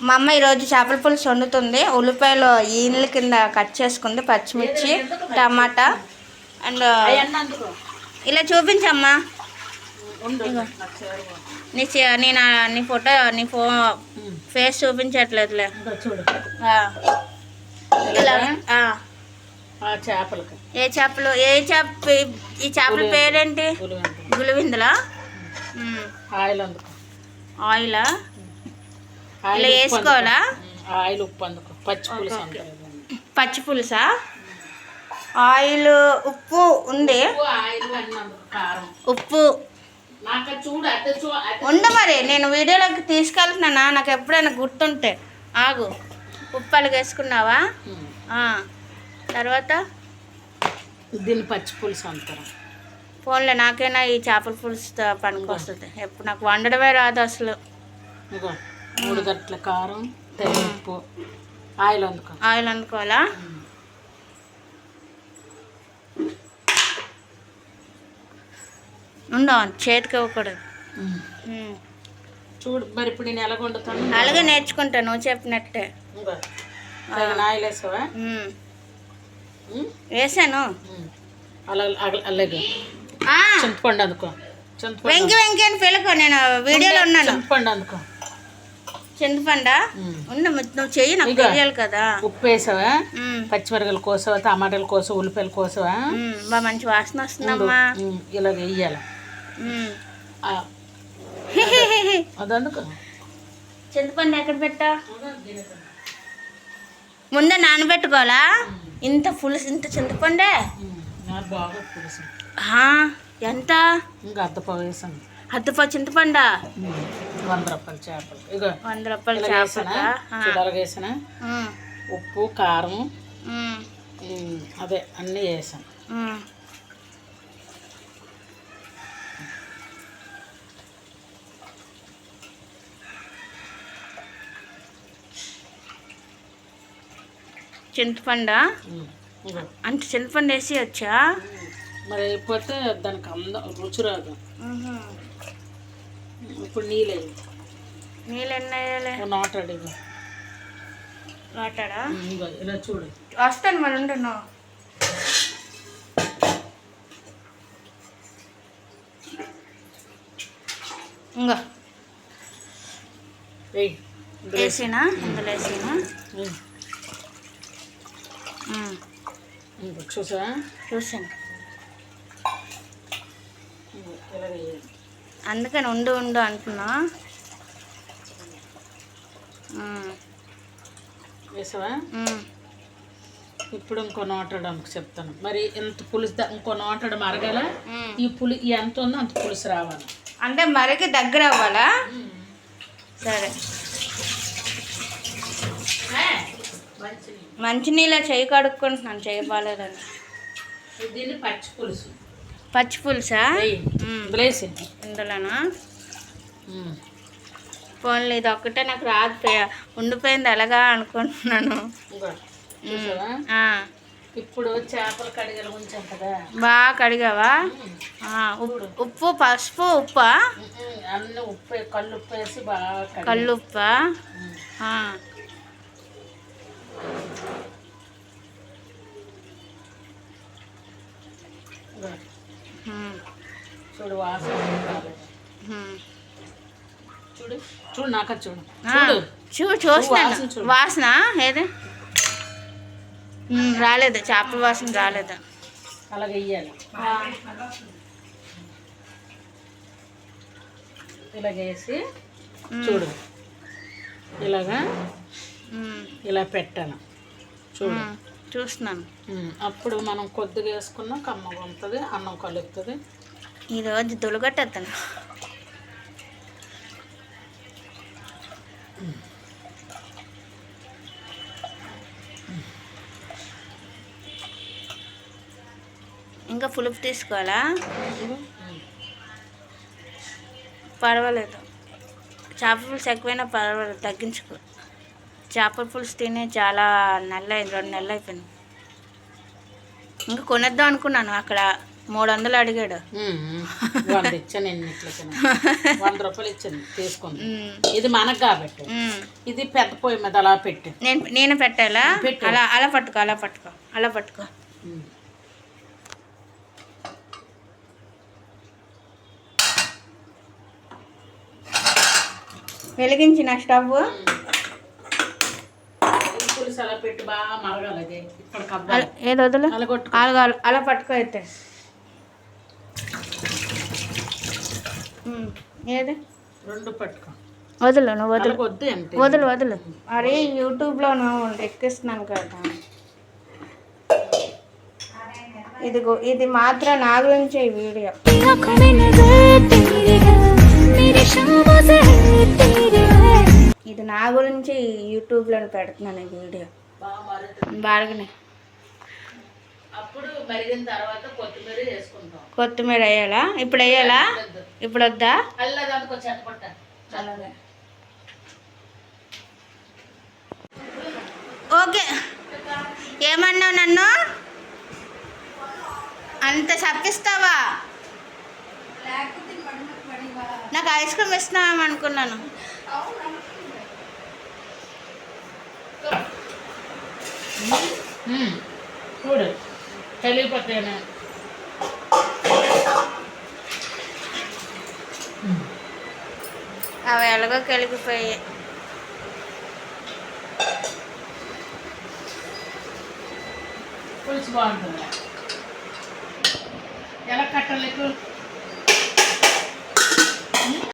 మా అమ్మ ఈరోజు చేపల పులుసు వండుతుంది. ఉల్లిపాయలు ఈనెల కింద కట్ చేసుకుంది, పచ్చిమిర్చి, టమాటా అండ్ ఇలా చూపించమ్మా. నీ ఫోటో ఫేస్ చూపించట్లేదులే. ఇలా ఏ చేపలు ఈ చేపల పేరేంటి? గులివిందులా? ఆయిలా? ఇలా వేసుకోవాలా? ఆయిల్, ఉప్పు అందుకో. పచ్చి పులుసా? ఆయిల్, ఉప్పు ఉంది. ఉప్పు ఉండు. మరి నేను వీడియోలోకి తీసుకెళ్తున్నానా? నాకు ఎప్పుడైనా గుర్తుంటే ఆగు. ఉప్పు అలాగ వేసుకున్నావా? తర్వాత దీన్ని పచ్చి పులుసు అంటారు. ఫోన్లో నాకైనా ఈ చేపల పులుసు పనికి వస్తుంది. ఎప్పుడు నాకు వండడమే రాదు అసలు. 3 గంటల కారం, ఉప్పు, ఆయిల్ అందుకోవాలా? ఉండవు, చేతికి ఇవ్వకూడదు. చూడు మరి ఇప్పుడు నేను ఎలా వండుతాను. అలాగే నేర్చుకుంటా నువ్వు చెప్పినట్టే. ఆయిల్ వేసావా? వేసాను. అలాగే చింతపండు అందుకో. వెంకి అని పిలుకో, నేను వీడియోలో ఉన్నాను. చింతపండు అందుకో. చింతపండా? నువ్వు చెయ్యి, నాకు తెలియాలి కదా. ఉప్పు వేసావా? పచ్చిమిరపకాయలు కోసావా? టమాటాలు కోసావా? ఉల్లిపాయలు కోసావా? బాగా మంచి వాసన వస్తుందమ్మా. ఇలా వేయాలి. అదందుకో. చింతపండు ఎక్కడ పెట్టా? ముందే నానబెట్టుకోవాలా? ఇంత పులుసు, ఇంత చింతపండే? బాగా పులుసు. ఎంత? ఇంకా అద్దపావు వేసాను. అద్దపావు చింతపండా? 100 రూపాయల చేపలు. ఇగో 100 రూపాయల చేపలు వేసిన ఉప్పు, కారం, అదే అన్నీ వేసాను. చింతపండా? అంటే చింతపండు వేసి వచ్చా? మరి అయిపోతే దానికి రుచి రాదు. ఇప్పుడు నీళ్ళు ఎన్ని వేయాలి? నాటాడా? ఇలా చూడు. వస్తాను మరి, ఉంటున్నావు. ఇంకా వేసినా? ఇందులో వేసినా? చూసాను. అందుకని ఉండు అంటున్నా. వేసావా? ఇప్పుడు ఇంకో నోటడానికి చెప్తాను. మరి ఎంత పులుసు, ఇంకో నోటడం మరగాల. ఈ ఎంత ఉందో అంత పులుసు రావాలి. అంటే మరికి దగ్గర అవ్వాలా? సరే. మంచినీళ్ళ చెయ్యి కడుక్కుంటున్నాను, చెయ్యి బాగాలేదని. దీన్ని పచ్చి పులుసు. పచ్చి పులుసా? ఇందులోనా? పోన్లే, ఇది ఒక్కటే నాకు రాదు, ఉండిపోయింది ఎలాగా అనుకుంటున్నాను. ఇప్పుడు చేపలు కడిగలు ఉంచాం కదా, బాగా కడిగావా? ఉప్పు, పసుపు, ఉప్పా? అన్నీ ఉప్పు, కల్లుప్పు వేసి బాగా. కల్లుప్పా? చూడు వాసన. చూడు నాక చూడు. చూస్తున్నాను. వాసన ఏది రాలేదు, చేపల వాసన రాలేదు. అలాగే వేయాలి. ఇలాగేసి చూడు, ఇలాగా ఇలా పెట్టాను. చూడు, చూస్తున్నాను. అప్పుడు మనం కొద్దిగా వేసుకున్నా కమ్మగా ఉంటుంది, అన్నం కలుగుతుంది. ఈరోజు దొలగట్టేస్తాను. ఇంకా పులుపు తీసుకోవాలా? పర్వాలేదు, చేపల పులుసు ఎక్కువైనా పర్వాలేదు, తగ్గించుకో. చేపల పులుసు తినే చాలా 2 నెలలు అయిపోయింది. ఇంకా కొనేద్దాం అనుకున్నాను అక్కడ 300 అడిగాడు. 100 ఇచ్చాను ఎన్ని ఇట్లా 100 రూపాయలు ఇచ్చాను తీసుకుంది. ఇది మనకు కాబట్టి ఇది పెద్ద పొయ్యి మీద అలా పెట్టి నేను పెట్టాలా? అలా అలా పట్టుకో, అలా పట్టుకో, అలా పట్టుకో. వెలిగించిన స్టవ్ పులుసు అలా పెట్టి బాగా మరగాలి. అది ఇక్కడ ఏది వదలు, అలా పట్టుకో. అయితే ఏది 2 పట్టుకో. వదులు, నువ్వు వదులు, వద్దు అంటే వదులు వదులు. అరే యూట్యూబ్లో ఎక్కిస్తున్నాను కదా. ఇదిగో ఇది మాత్రం నా గురించే ఈ వీడియో. ఇది నా గురించి యూట్యూబ్లో పెడుతున్నాను ఈ వీడియో. బాగానే. అప్పుడు మరిగిన తర్వాత కొత్తిమీర వేసుకుంటాం. కొత్తిమీర వేయాలా? ఇప్పుడు వేయాలా? ఇప్పుడు వద్దా? అల్లదానికి చెత్తపట్ట. అలాగే. ఓకే. ఏమన్నావు నన్ను? అంత చప్పిస్తావా? నాకు ఐస్ క్రీమ్ ఇస్తున్నామనుకున్నాను. చూడు తెలియపోతేనే అవి ఎలాగో కలిగిపోయాయి. పులుసు బాగుంటుంది. ఎలా కట్టలు